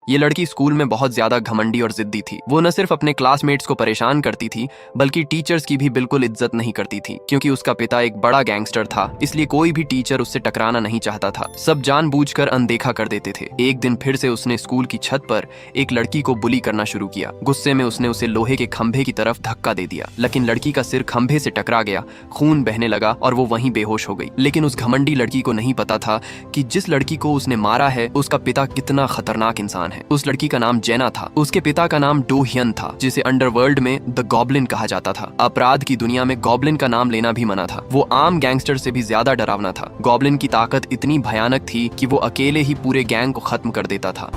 ये लड़की स्कूल में बहुत ज्यादा घमंडी और जिद्दी थी। वो न सिर्फ अपने क्लासमेट्स को परेशान करती थी बल्कि टीचर्स की भी बिल्कुल इज्जत नहीं करती थी, क्योंकि उसका पिता एक बड़ा गैंगस्टर था, इसलिए कोई भी टीचर उससे टकराना नहीं चाहता था। सब जानबूझकर अनदेखा कर देते थे। एक दिन फिर से उसने स्कूल की छत पर एक लड़की को बुली करना शुरू किया। गुस्से में उसने उसे लोहे के खंभे की तरफ धक्का दे दिया, लेकिन लड़की का सिर खंभे से टकरा गया, खून बहने लगा और वो वहीं बेहोश हो गई। लेकिन उस घमंडी लड़की को नहीं पता था कि जिस लड़की को उसने मारा है उसका पिता कितना खतरनाक इंसान है। उस लड़की का नाम जेना था। उसके पिता का नाम डो हियन था, जिसे अंडरवर्ल्ड में द गॉब्लिन कहा जाता था। अपराध की दुनिया में गॉब्लिन का नाम लेना भी मना था। वो आम गैंगस्टर से भी ज्यादा डरावना था। गॉब्लिन की ताकत इतनी भयानक थी कि वो अकेले ही पूरे गैंग को खत्म कर देता था।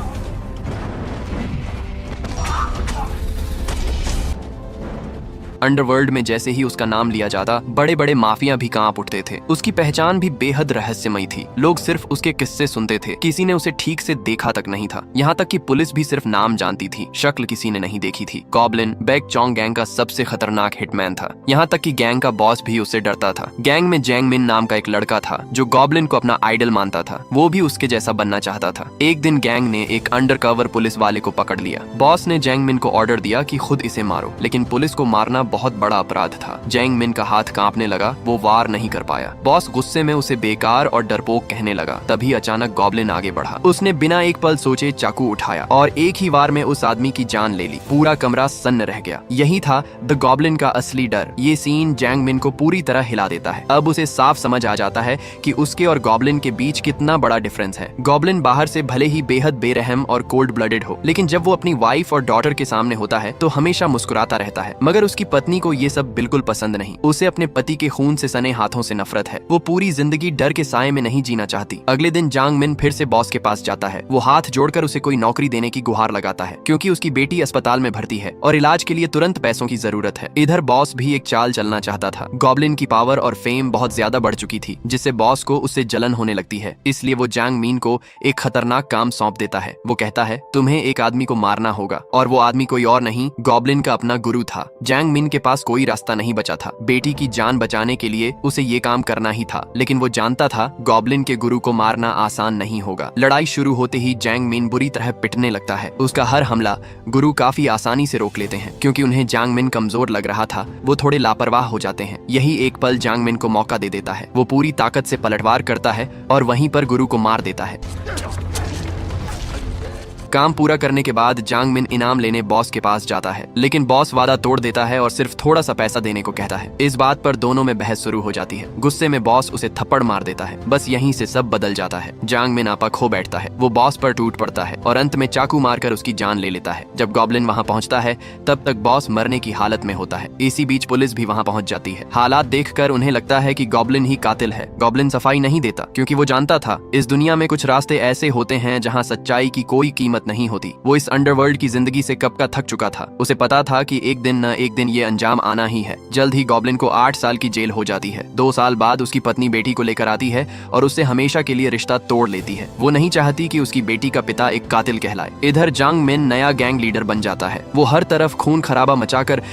अंडरवर्ल्ड में जैसे ही उसका नाम लिया जाता, बड़े बड़े माफिया भी कांप उठते थे। उसकी पहचान भी बेहद रहस्यमयी थी। लोग सिर्फ उसके किस्से सुनते थे, किसी ने उसे ठीक से देखा तक नहीं था। यहाँ तक कि पुलिस भी सिर्फ नाम जानती थी, शक्ल किसी ने नहीं देखी थी। गॉब्लिन बैक चोंग गैंग का सबसे खतरनाक हिटमैन था। यहाँ तक कि गैंग का बॉस भी उससे डरता था। गैंग में जैंग मिन नाम का एक लड़का था जो गॉब्लिन को अपना आइडल मानता था। वो भी उसके जैसा बनना चाहता था। एक दिन गैंग ने एक अंडरकवर पुलिस वाले को पकड़ लिया। बॉस ने जैंग मिन को ऑर्डर दिया कि खुद इसे मारो, लेकिन पुलिस को मारना बहुत बड़ा अपराध था। जैंग मिन का हाथ कांपने लगा, वो वार नहीं कर पाया। बॉस गुस्से में उसे बेकार और डरपोक कहने लगा। तभी अचानक गॉब्लिन आगे बढ़ा। उसने बिना एक पल सोचे चाकू उठाया और एक ही वार में उस आदमी की जान ले ली। पूरा कमरा सन्न रह गया। यही था द गॉब्लिन का असली डर। ये सीन जैंग मिन को पूरी तरह हिला देता है। अब उसे साफ समझ आ जाता है कि उसके और गॉब्लिन के बीच कितना बड़ा डिफरेंस है। गॉब्लिन बाहर से भले ही बेहद बेरहम और कोल्ड ब्लडेड हो, लेकिन जब वो अपनी वाइफ और डॉटर के सामने होता है तो हमेशा मुस्कुराता रहता है। मगर उसकी पत्नी को ये सब बिल्कुल पसंद नहीं। उसे अपने पति के खून से सने हाथों से नफरत है। वो पूरी जिंदगी डर के साए में नहीं जीना चाहती। अगले दिन जांग मिन फिर से बॉस के पास जाता है। वो हाथ जोड़कर उसे कोई नौकरी देने की गुहार लगाता है, क्योंकि उसकी बेटी अस्पताल में भर्ती है और इलाज के लिए तुरंत पैसों की जरूरत है। इधर बॉस भी एक चाल चलना चाहता था। गॉब्लिन की पावर और फेम बहुत ज्यादा बढ़ चुकी थी, जिससे बॉस को उससे जलन होने लगती है। इसलिए वो जांग मिन को एक खतरनाक काम सौंप देता है। वो कहता है, तुम्हें एक आदमी को मारना होगा, और वो आदमी कोई और नहीं, गॉब्लिन का अपना गुरु था। जांग मिन के पास कोई रास्ता नहीं बचा था। बेटी की जान बचाने के लिए उसे ये काम करना ही था, लेकिन वो जानता था गॉब्लिन के गुरु को मारना आसान नहीं होगा। लड़ाई शुरू होते ही जैंग मिन बुरी तरह पिटने लगता है। उसका हर हमला गुरु काफी आसानी से रोक लेते हैं, क्योंकि उन्हें जांग मिन कमजोर लग रहा था। वो थोड़े लापरवाह हो जाते हैं। यही एक पल जांग मिन को मौका दे देता है। वो पूरी ताकत से पलटवार करता है और वहीं पर गुरु को मार देता है। काम पूरा करने के बाद जांग मिन इनाम लेने बॉस के पास जाता है, लेकिन बॉस वादा तोड़ देता है और सिर्फ थोड़ा सा पैसा देने को कहता है। इस बात पर दोनों में बहस शुरू हो जाती है। गुस्से में बॉस उसे थप्पड़ मार देता है। बस यहीं से सब बदल जाता है। जांग मिन आपा खो बैठता है। वो बॉस पर टूट पड़ता है और अंत में चाकू मारकर उसकी जान ले लेता है। जब गॉब्लिन वहां पहुंचता है तब तक बॉस मरने की हालत में होता है। इसी बीच पुलिस भी वहां पहुंच जाती है। हालात देखकर उन्हें लगता है कि गॉब्लिन ही कातिल है। गॉब्लिन सफाई नहीं देता, क्योंकि वो जानता था इस दुनिया में कुछ रास्ते ऐसे होते हैं जहाँ सच्चाई की कोई कीमत नहीं होती। वो इस अंडरवर्ल्ड की जिंदगी से कब का थक चुका था। उसे पता था कि एक दिन न एक दिन ये अंजाम आना ही है। जल्द ही गॉब्लिन को 8 साल की जेल हो जाती है। 2 साल बाद उसकी पत्नी बेटी को लेकर आती है और उससे हमेशा के लिए रिश्ता तोड़ लेती है। वो नहीं चाहती कि उसकी बेटी का पिता एक कातिल कहलाए। इधर जांग मिन नया गैंग लीडर बन जाता है। वो हर तरफ खून खराबा मचाकर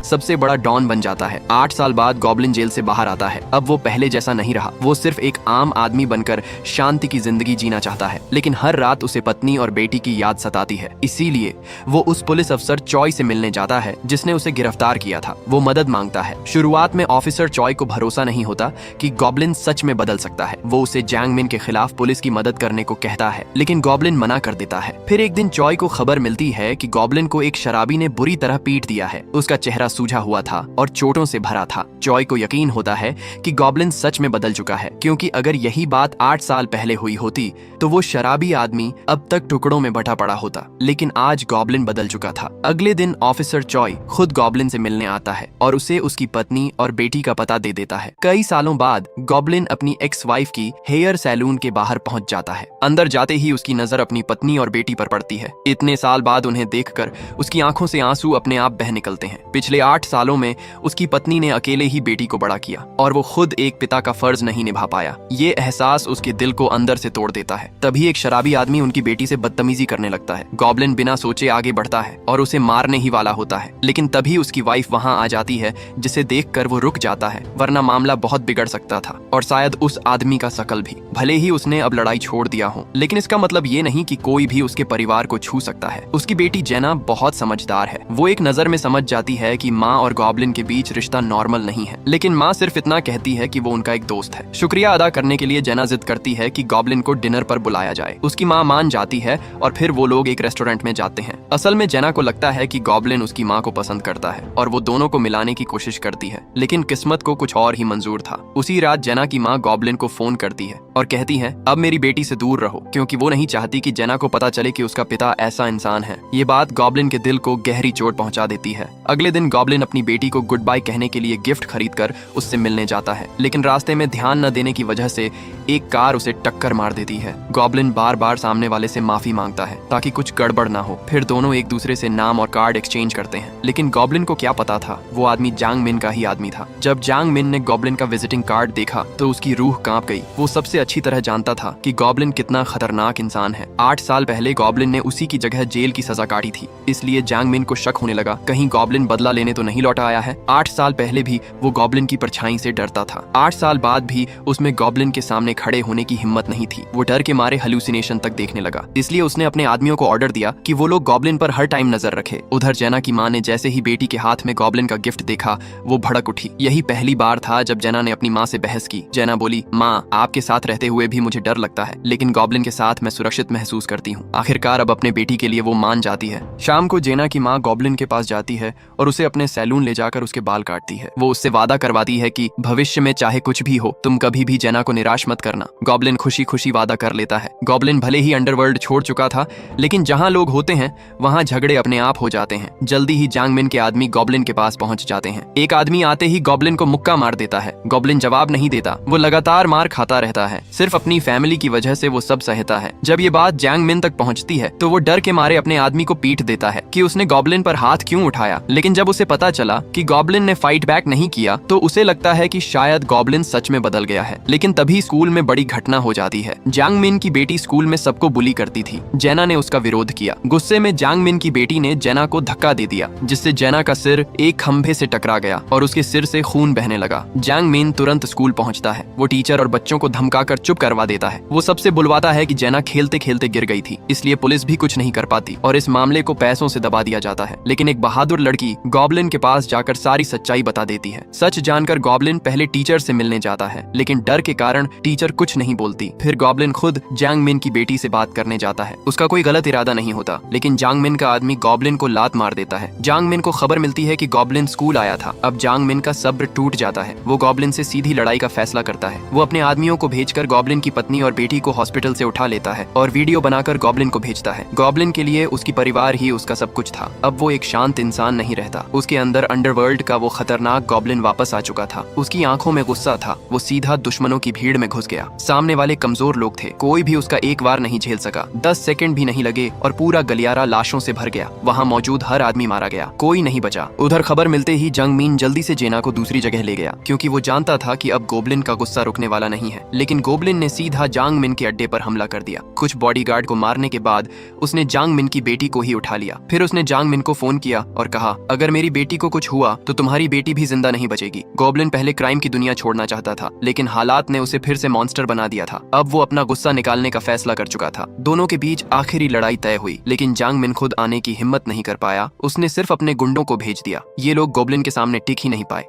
सबसे बड़ा डॉन बन जाता है। 8 साल बाद गॉब्लिन जेल से बाहर आता है। अब वो पहले जैसा नहीं रहा। वो सिर्फ एक आम आदमी बनकर शांति की जिंदगी जीना चाहता है, लेकिन हर रात उसे पत्नी और बेटी की याद सताती है। इसीलिए वो उस पुलिस अफसर चॉय से मिलने जाता है जिसने उसे गिरफ्तार किया था। वो मदद मांगता है। शुरुआत में ऑफिसर चॉय को भरोसा नहीं होता कि गॉब्लिन सच में बदल सकता है। वो उसे जैंग मिन के खिलाफ पुलिस की मदद करने को कहता है, लेकिन गॉब्लिन मना कर देता है। फिर एक दिन चॉय को खबर मिलती है कि गॉब्लिन को एक शराबी ने बुरी तरह पीट दिया है। उसका चेहरा सूझा हुआ था और चोटों से भरा था। चॉय को यकीन होता है कि गॉब्लिन सच में बदल चुका है, क्योंकि अगर यही बात 8 साल पहले हुई होती तो वो शराबी आदमी अब तक टुकड़ों में बटा पड़ा होता। लेकिन आज गॉब्लिन बदल चुका था। अगले दिन ऑफिसर चॉय खुद गॉब्लिन से मिलने आता है और उसे उसकी पत्नी और बेटी का पता दे देता है। कई सालों बाद गॉब्लिन अपनी एक्स वाइफ की हेयर सैलून के बाहर पहुंच जाता है। अंदर जाते ही उसकी नजर अपनी पत्नी और बेटी पर पड़ती है। इतने साल बाद उन्हें देखकर उसकी आंखों से आंसू अपने आप बह निकलते हैं। पिछले 8 सालों में उसकी पत्नी ने अकेले ही बेटी को बड़ा किया और वो खुद एक पिता का फर्ज नहीं निभा पाया। ये एहसास उसके दिल को अंदर से तोड़ देता है। तभी एक शराबी आदमी उनकी बेटी से बदतमीजी करने लगता है। गॉब्लिन बिना सोचे आगे बढ़ता है और उसे मारने ही वाला होता है, लेकिन तभी उसकी वाइफ वहां आ जाती है, जिसे देखकर वो रुक जाता है, वरना मामला बहुत बिगड़ सकता था और शायद उस आदमी का शकल भी। भले ही उसने अब लड़ाई छोड़ दिया हो, लेकिन इसका मतलब ये नहीं कि कोई भी उसके परिवार को छू सकता है। उसकी बेटी जेना बहुत समझदार है। वो एक नजर में समझ जाती है कि माँ और गॉब्लिन के बीच रिश्ता नॉर्मल नहीं है, लेकिन माँ सिर्फ इतना कहती है कि वो उनका एक दोस्त है। शुक्रिया अदा करने के लिए जेना जिद करती है कि गॉब्लिन को डिनर पर बुलाया जाए। उसकी माँ मान जाती है और फिर वो लोग एक रेस्टोरेंट में जाते हैं। असल में जेना को लगता है कि गॉब्लिन उसकी माँ को पसंद करता है और वो दोनों को मिलाने की कोशिश करती है, लेकिन किस्मत को कुछ और ही मंजूर था। उसी रात जेना की माँ गॉब्लिन को फोन करती है और कहती है अब मेरी बेटी से दूर रहो, क्योंकि वो नहीं चाहती कि जेना को पता चले कि उसका पिता ऐसा इंसान है। ये बात गॉब्लिन के दिल को गहरी चोट पहुंचा देती है। अगले दिन गॉब्लिन अपनी बेटी को गुड बाय कहने के लिए गिफ्ट खरीदकर उससे मिलने जाता है, लेकिन रास्ते में ध्यान न देने की वजह से एक कार उसे टक्कर मार देती है। गॉब्लिन बार बार सामने वाले से माफी मांगता है ताकि कुछ गड़बड़ ना हो। फिर दोनों एक दूसरे से नाम और कार्ड एक्सचेंज करते हैं, लेकिन गॉब्लिन को क्या पता था वो आदमी जांग मिन का ही आदमी था। जब जांग मिन ने गॉब्लिन का विजिटिंग कार्ड देखा तो उसकी रूह कांप गई। वो सबसे अच्छी तरह जानता था कि गॉब्लिन कितना खतरनाक इंसान है। 8 साल पहले गॉब्लिन ने उसी की जगह जेल की सजा काटी थी, इसलिए जांग मिन को शक होने लगा कहीं गॉब्लिन बदला लेने तो नहीं लौटा आया है। 8 साल पहले भी वो गॉब्लिन की परछाई से डरता था। 8 साल बाद भी उसमें गॉब्लिन के सामने खड़े होने की हिम्मत नहीं थी। वो डर के मारे हेलुसिनेशन तक देखने लगा, इसलिए उसने अपने आदमियों को ऑर्डर दिया कि वो लोग गॉब्लिन पर हर टाइम नजर रखे। उधर जेना की माँ ने जैसे ही बेटी के हाथ में गॉब्लिन का गिफ्ट देखा वो भड़क उठी। यही पहली बार था जब जेना ने अपनी माँ से बहस की। जेना बोली, माँ आपके साथ रहते हुए भी मुझे डर लगता है, लेकिन गॉब्लिन के साथ मैं सुरक्षित महसूस करती हूँ। आखिरकार अब अपने बेटी के लिए वो मान जाती है। शाम को जेना की माँ गॉब्लिन के पास जाती है और उसे अपने सैलून ले जाकर उसके बाल काटती है। वो उससे वादा करवाती है कि भविष्य में चाहे कुछ भी हो तुम कभी भी जेना को निराश मत करना। गॉब्लिन खुशी खुशी वादा कर लेता है। गॉब्लिन भले ही अंडरवर्ल्ड छोड़ चुका था, लेकिन जहाँ लोग होते हैं वहाँ झगड़े अपने आप हो जाते हैं। जल्दी ही जांग मिन के आदमी गॉब्लिन के पास पहुँच जाते हैं। एक आदमी आते ही गॉब्लिन को मुक्का मार देता है। गॉब्लिन जवाब नहीं देता, वो लगातार मार खाता रहता है। सिर्फ अपनी फैमिली की वजह से वो सब सहता है। जब ये बात जांग मिन तक पहुंचती है तो वो डर के मारे अपने आदमी को पीट देता है कि उसने गॉब्लिन पर हाथ क्यों उठाया, लेकिन जब उसे पता चला कि गॉब्लिन ने फाइट बैक नहीं किया तो उसे लगता है कि शायद गॉब्लिन सच में बदल गया है। लेकिन तभी स्कूल में बड़ी घटना हो जाती है। जांग मिन की बेटी स्कूल में सबको बुली करती थी। जेना ने उसका विरोध किया। गुस्से में जांग मिन की बेटी ने जेना को धक्का दे दिया, जिससे जेना का सिर एक खंभे से टकरा गया और उसके सिर से खून बहने लगा। जांग मिन तुरंत स्कूल पहुंचता है। वो टीचर और बच्चों को धमकाकर चुप करवा देता है। वो सबसे बुलवाता है कि जेना खेलते खेलते गिर गई थी, इसलिए पुलिस भी कुछ नहीं कर पाती और इस मामले को पैसों से दबा दिया जाता है। लेकिन एक बहादुर लड़की गॉब्लिन के पास जाकर सारी सच्चाई बता देती है। सच जानकर गॉब्लिन पहले टीचर से मिलने जाता है, लेकिन डर के कारण टीचर कुछ नहीं बोलती। फिर गॉब्लिन खुद जांग मिन की बेटी से बात करने जाता है। उसका कोई गलत इरादा नहीं होता, लेकिन जांग मिन का आदमी गॉब्लिन को लात मार देता है। जांग मिन को खबर मिलती है कि गॉब्लिन स्कूल आया था। अब जांग मिन का सब्र टूट जाता है। वो गॉब्लिन से सीधी लड़ाई का फैसला करता है। वो अपने आदमियों को भेजकर गॉब्लिन की पत्नी और बेटी को हॉस्पिटल से उठा लेता है और वीडियो बनाकर गॉब्लिन को भेजता है। गॉब्लिन के लिए उसकी परिवार ही उसका सब कुछ था। अब वो एक शांत इंसान नहीं रहता। उसके अंदर अंडरवर्ल्ड का वो खतरनाक गॉब्लिन वापस आ चुका था। उसकी आंखों में गुस्सा था। वो सीधा दुश्मनों की भीड़ में घुस गया। सामने वाले कमजोर लोग थे, कोई भी उसका एक वार नहीं झेल सका। 10 सेकंड भी नहीं लगे और पूरा गलियारा लाशों से भर गया। वहाँ मौजूद हर आदमी मारा गया, कोई नहीं बचा। उधर खबर मिलते ही जांग मिन जल्दी से जेना को दूसरी जगह ले गया, क्योंकि वो जानता था कि अब गोब्लिन का गुस्सा रुकने वाला नहीं है। लेकिन गोब्लिन ने सीधा जांग मिन के अड्डे पर हमला कर दिया। कुछ बॉडीगार्ड को मारने के बाद उसने जांग मिन की बेटी को ही उठा लिया। फिर उसने जांग मिन को फोन किया और कहा, अगर मेरी बेटी को कुछ हुआ तो तुम्हारी बेटी भी जिंदा नहीं बचेगी। गोब्लिन पहले क्राइम की दुनिया छोड़ना चाहता था, लेकिन हालात ने उसे फिर से मॉन्स्टर बना दिया था। अब वो अपना गुस्सा निकालने का फैसला कर चुका था। दोनों के बीच आखिरी लड़ाई तय हुई, लेकिन जांग मिन खुद आने की हिम्मत नहीं कर पाया। उसने सिर्फ अपने गुंडों को भेज दिया। ये लोग गोब्लिन के सामने टिक ही नहीं पाए।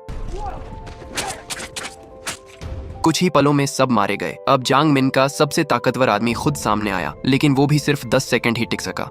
कुछ ही पलों में सब मारे गए। अब जांग मिन का सबसे ताकतवर आदमी खुद सामने आया, लेकिन वो भी सिर्फ 10 सेकंड ही टिक सका।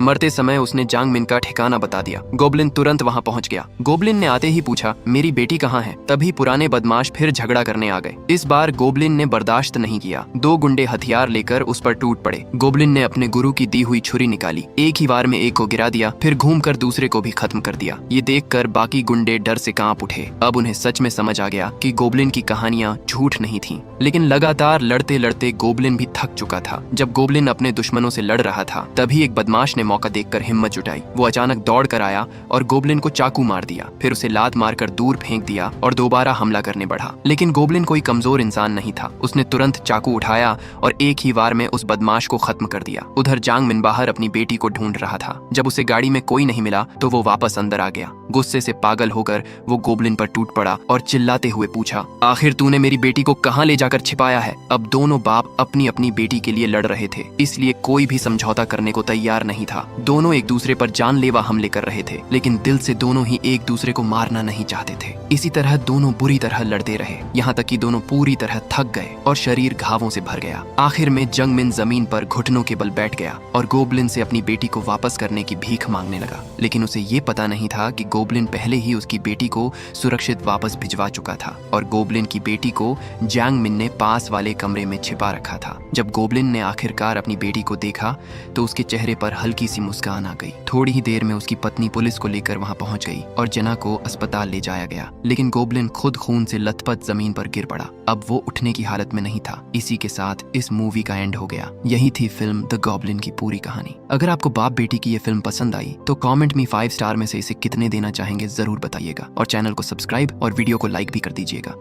मरते समय उसने जांग मिन का ठिकाना बता दिया। गोब्लिन तुरंत वहां पहुंच गया। गोब्लिन ने आते ही पूछा, मेरी बेटी कहाँ है? तभी पुराने बदमाश फिर झगड़ा करने आ गए। इस बार गोब्लिन ने बर्दाश्त नहीं किया। 2 गुंडे हथियार लेकर उस पर टूट पड़े। गोब्लिन ने अपने गुरु की दी हुई छुरी निकाली, एक ही बार में एक को गिरा दिया, फिर घूमकर दूसरे को भी खत्म कर दिया। ये देखकर बाकी गुंडे डर से कांप उठे। अब उन्हें सच में समझ आ गया कि गोब्लिन की कहानियां झूठ नहीं थीं। लेकिन लगातार लड़ते लड़ते गोब्लिन भी थक चुका था। जब गोब्लिन अपने दुश्मनों से लड़ रहा था, तभी एक बदमाश ने मौका देखकर हिम्मत जुटाई। वो अचानक दौड़ कर आया और गोबलिन को चाकू मार दिया, फिर उसे लात मारकर दूर फेंक दिया और दोबारा हमला करने बढ़ा। लेकिन गोबलिन कोई कमजोर इंसान नहीं था। उसने तुरंत चाकू उठाया और एक ही वार में उस बदमाश को खत्म कर दिया। उधर जांग मिनबाहर अपनी बेटी को ढूंढ रहा था। जब उसे गाड़ी में कोई नहीं मिला तो वो वापस अंदर आ गया। गुस्से से पागल होकर वो गोबलिन पर टूट पड़ा और चिल्लाते हुए पूछा, आखिर तूने मेरी बेटी को कहाँ ले जाकर छिपाया है? अब दोनों बाप अपनी अपनी बेटी के लिए लड़ रहे थे, इसलिए कोई भी समझौता करने को तैयार नहीं था। दोनों एक दूसरे पर जानलेवा हमले कर रहे थे, लेकिन दिल से दोनों ही एक दूसरे को मारना नहीं चाहते थे। इसी तरह दोनों बुरी तरह लड़ते रहे, यहाँ तक कि दोनों पूरी तरह थक गए और शरीर घावों से भर गया। आखिर में जंगमिन जमीन पर घुटनों के बल बैठ गया और गोबलिन से अपनी बेटी को वापस करने की भीख मांगने लगा। लेकिन उसे ये पता नहीं था कि गोबलिन पहले ही उसकी बेटी को सुरक्षित वापस भिजवा चुका था और गोबलिन की बेटी को जांग मिन ने पास वाले कमरे में छिपा रखा था। जब गोबलिन ने आखिरकार अपनी बेटी को देखा तो उसके चेहरे पर हल्की सी मुस्कान आ गई। थोड़ी ही देर में उसकी पत्नी पुलिस को लेकर वहां पहुंच गई और जना को अस्पताल ले जाया गया। लेकिन गोबलिन खुद खून से लथपथ जमीन पर गिर पड़ा। अब वो उठने की हालत में नहीं था। इसी के साथ इस मूवी का एंड हो गया। यही थी फिल्म द गॉब्लिन की पूरी कहानी। अगर आपको बाप बेटी की ये फिल्म पसंद आई तो कमेंट में 5 स्टार में से इसे कितने देना चाहेंगे जरूर बताइएगा और चैनल को सब्सक्राइब और वीडियो को लाइक भी कर दीजिएगा।